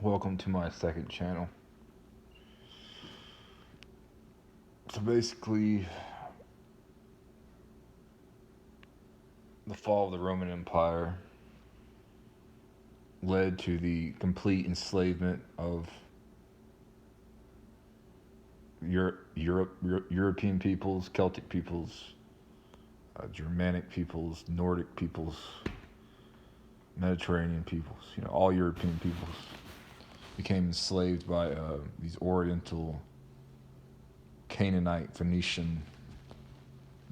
Welcome to my second channel. So basically, the fall of the Roman Empire led to the complete enslavement of European peoples, Celtic peoples, Germanic peoples, Nordic peoples, Mediterranean peoples. All European peoples became enslaved by these Oriental, Canaanite, Phoenician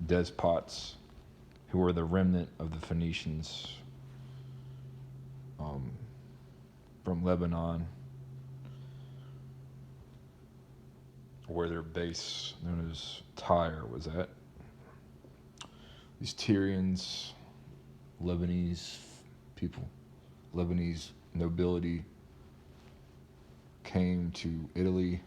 despots who were the remnant of the Phoenicians from Lebanon, where their base, known as Tyre, was at. These Tyrians, Lebanese people, Lebanese nobility, came to Italy.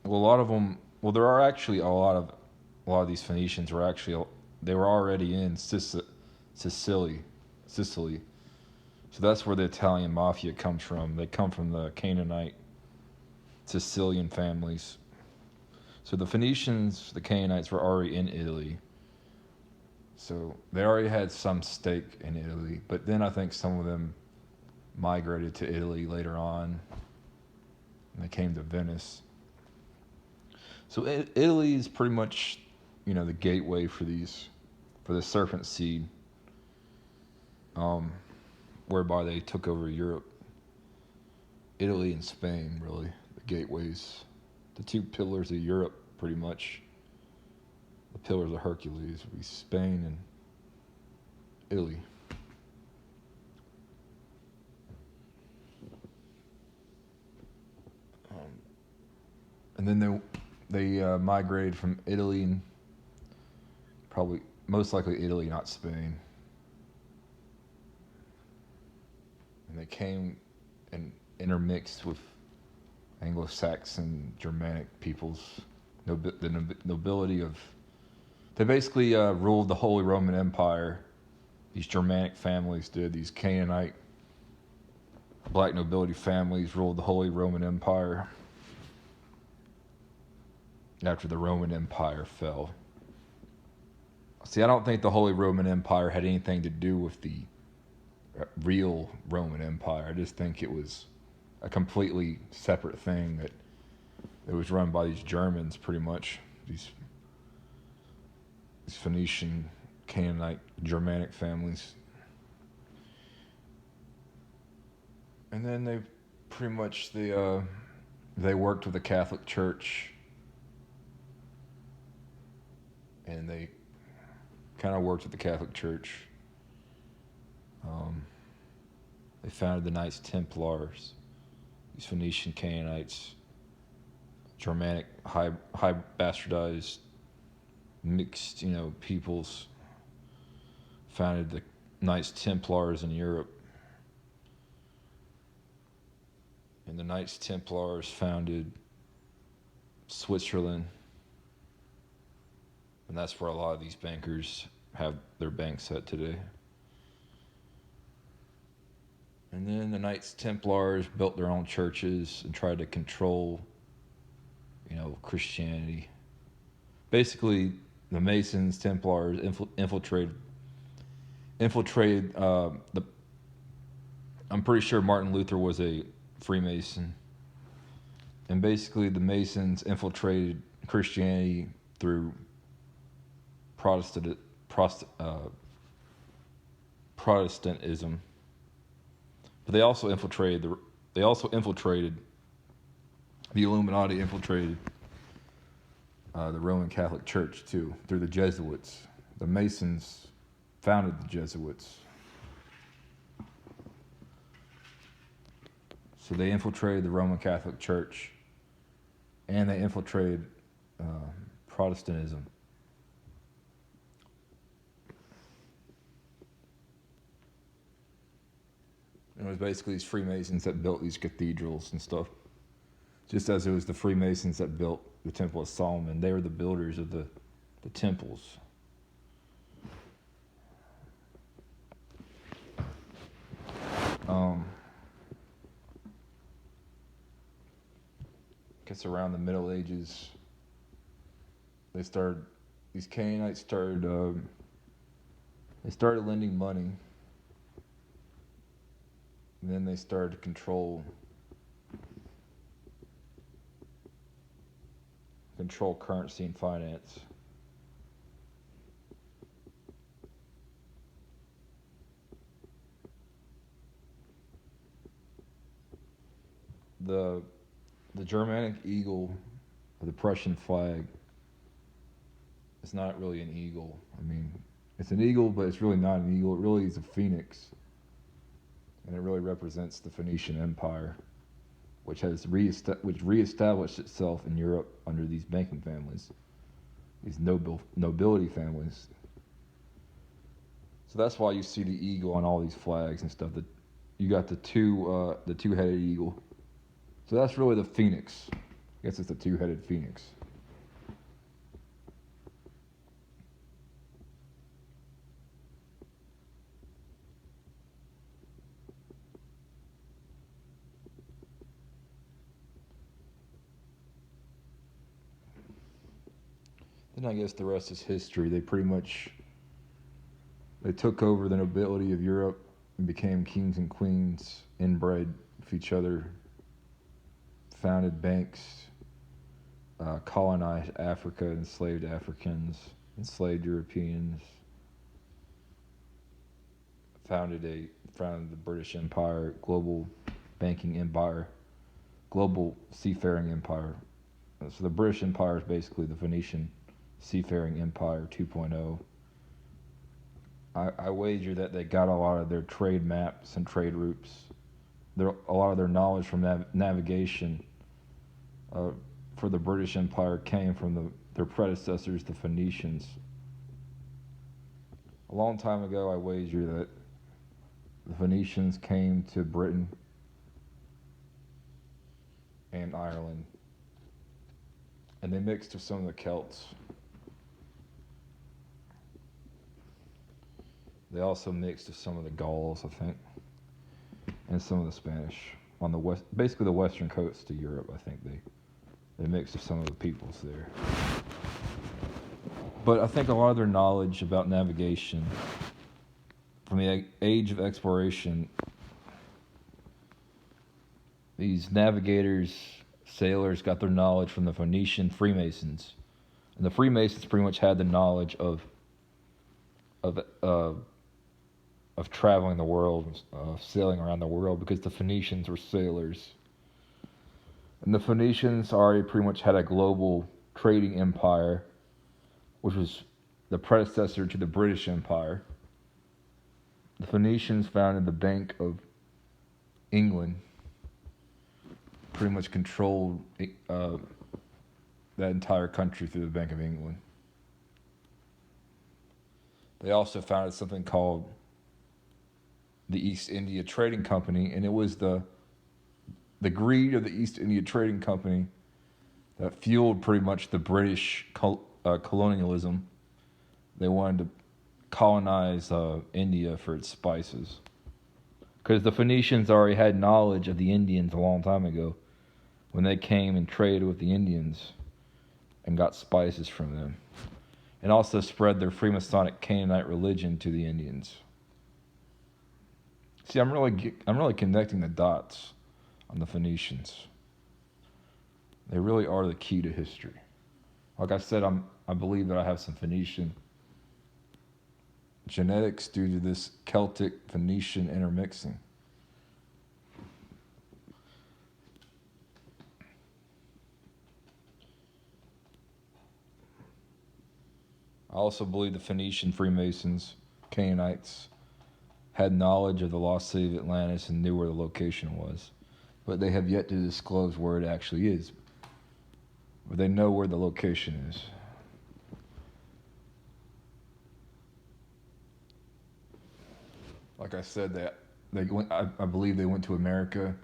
Well, a lot of them. Well, there are actually a lot of these Phoenicians they were already in Sicily. So that's where the Italian mafia comes from. They come from the Canaanite, Sicilian families. So the Phoenicians, the Canaanites, were already in Italy. So they already had some stake in Italy. But then I think some of them migrated to Italy later on, and they came to Venice. So Italy is pretty much, the gateway for the serpent seed, whereby they took over Europe. Italy and Spain, really, the gateways, the two pillars of Europe, pretty much. The pillars of Hercules would be Spain and Italy. And then they migrated from Italy, and probably most likely Italy, not Spain. And they came and intermixed with Anglo-Saxon, Germanic peoples, the nobility of. They basically ruled the Holy Roman Empire. These Germanic families did. These Canaanite black nobility families ruled the Holy Roman Empire after the Roman Empire fell. See, I don't think the Holy Roman Empire had anything to do with the real Roman Empire. I just think it was a completely separate thing that was run by these Germans, pretty much. These Phoenician, Canaanite, Germanic families. And then they pretty much they worked with the Catholic Church, and they kind of worked with the Catholic Church. They founded the Knights Templars, these Phoenician Canaanites, Germanic, high bastardized, mixed, peoples. Founded the Knights Templars in Europe. And the Knights Templars founded Switzerland. And that's where a lot of these bankers have their banks at today. And then the Knights Templars built their own churches and tried to control, Christianity. Basically, the Masons, Templars infiltrated the. I'm pretty sure Martin Luther was a Freemason, and basically the Masons infiltrated Christianity through Protestantism. But they also infiltrated the Illuminati infiltrated the Roman Catholic Church too, through the Jesuits. The Masons founded the Jesuits. So they infiltrated the Roman Catholic Church, and they infiltrated Protestantism. It was basically these Freemasons that built these cathedrals and stuff. Just as it was the Freemasons that built the Temple of Solomon. They were the builders of the temples. guess around the Middle Ages, they started. These Canaanites started. They started lending money, and then they started to control currency and finance. The Germanic eagle, or the Prussian flag, is not really an eagle. I mean, it's an eagle, but it's really not an eagle. It really is a phoenix, and it really represents the Phoenician Empire, which reestablished itself in Europe under these banking families, these nobility families. So that's why you see the eagle on all these flags and stuff. You got the two-headed eagle. So that's really the phoenix. I guess it's the two-headed phoenix. Then I guess the rest is history. They took over the nobility of Europe and became kings and queens, inbred with each other, founded banks, colonized Africa, enslaved Africans, enslaved Europeans, founded the British Empire, global banking empire, global seafaring empire. So the British Empire is basically the Venetian seafaring empire 2.0. I wager that they got a lot of their trade maps and trade routes, a lot of their knowledge from navigation for the British Empire came from their predecessors, the Phoenicians. A long time ago, I wager that the Phoenicians came to Britain and Ireland, and they mixed with some of the Celts. They also mixed with some of the Gauls, I think, and some of the Spanish on basically the western coast of Europe. I think they mixed with some of the peoples there. But I think a lot of their knowledge about navigation from the age of exploration, these navigators, sailors got their knowledge from the Phoenician Freemasons, and the Freemasons pretty much had the knowledge of traveling the world, sailing around the world, because the Phoenicians were sailors. And the Phoenicians already pretty much had a global trading empire, which was the predecessor to the British Empire. The Phoenicians founded the Bank of England, pretty much controlled that entire country through the Bank of England. They also founded something called the East India Trading Company, and it was the greed of the East India Trading Company that fueled pretty much the British colonialism. They wanted to colonize India for its spices, because the Phoenicians already had knowledge of the Indians a long time ago when they came and traded with the Indians and got spices from them, and also spread their Freemasonic Canaanite religion to the Indians. See, I'm really connecting the dots on the Phoenicians. They really are the key to history. Like I said, I believe that I have some Phoenician genetics due to this Celtic Phoenician intermixing. I also believe the Phoenician Freemasons, Canaanites, had knowledge of the lost city of Atlantis and knew where the location was, but they have yet to disclose where it actually is. But they know where the location is. Like I said, I believe they went to America,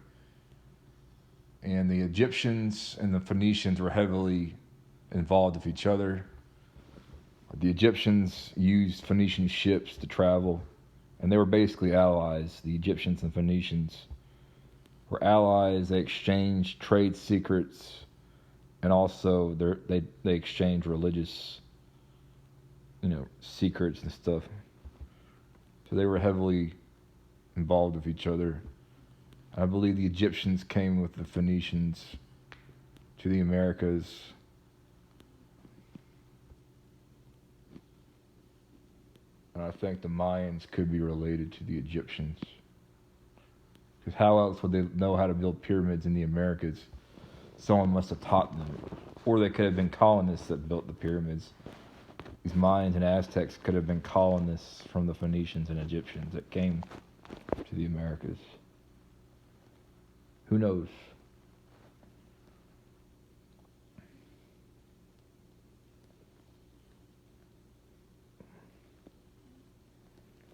and the Egyptians and the Phoenicians were heavily involved with each other. The Egyptians used Phoenician ships to travel, and they were basically allies. The Egyptians and Phoenicians were allies. They exchanged trade secrets. and also they exchange religious, secrets and stuff. So they were heavily involved with each other. I believe the Egyptians came with the Phoenicians to the Americas. And I think the Mayans could be related to the Egyptians. Because how else would they know how to build pyramids in the Americas? Someone must have taught them. Or they could have been colonists that built the pyramids. These Mayans and Aztecs could have been colonists from the Phoenicians and Egyptians that came to the Americas. Who knows?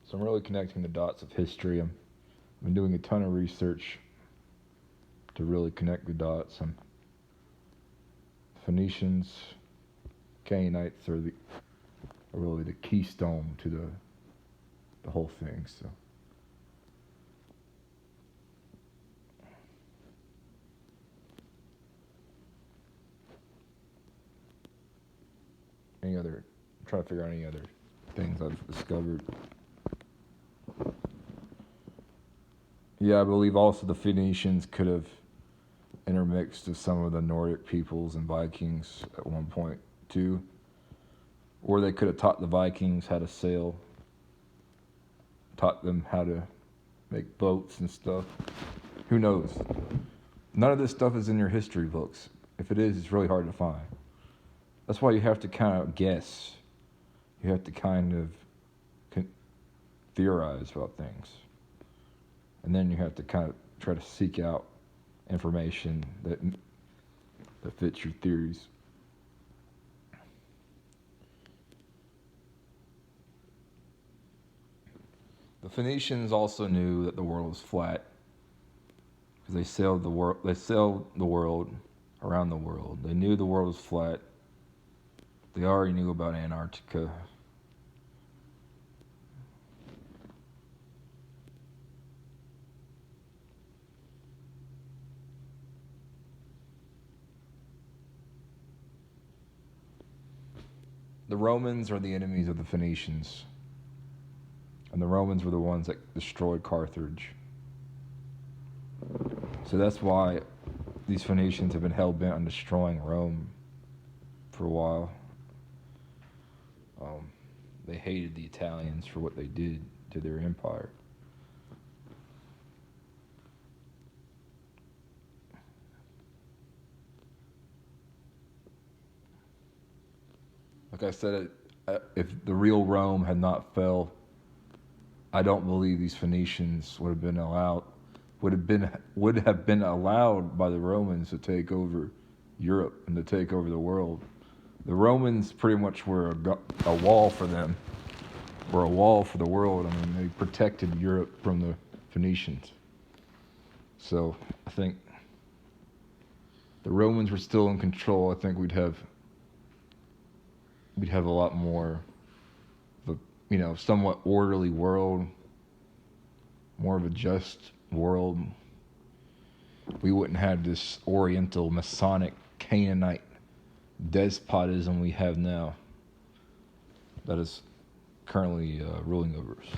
So I'm really connecting the dots of history. I've been doing a ton of research to really connect the dots. Phoenicians, Canaanites are really the keystone to the whole thing. So. Try to figure out any other things I've discovered. Yeah, I believe also the Phoenicians could have intermixed with some of the Nordic peoples and Vikings at one point too. Or they could have taught the Vikings how to sail, taught them how to make boats and stuff. Who knows? None of this stuff is in your history books. If it is, it's really hard to find. That's why you have to kind of guess. You have to kind of theorize about things. And then you have to kind of try to seek out information that fits your theories. The Phoenicians also knew that the world was flat because they sailed the world. They sailed the world around the world. They knew the world was flat. They already knew about Antarctica. The Romans are the enemies of the Phoenicians. And the Romans were the ones that destroyed Carthage. So that's why these Phoenicians have been hell-bent on destroying Rome for a while. They hated the Italians for what they did to their empire. Like I said, if the real Rome had not fell, I don't believe these Phoenicians would have been allowed by the Romans to take over Europe and to take over the world. The Romans pretty much were a wall for them, or a wall for the world. I mean, they protected Europe from the Phoenicians. So I think the Romans were still in control. I think we'd have a lot more of a, somewhat orderly world, more of a just world. We wouldn't have this Oriental Masonic Canaanite despotism we have now that is currently ruling over us.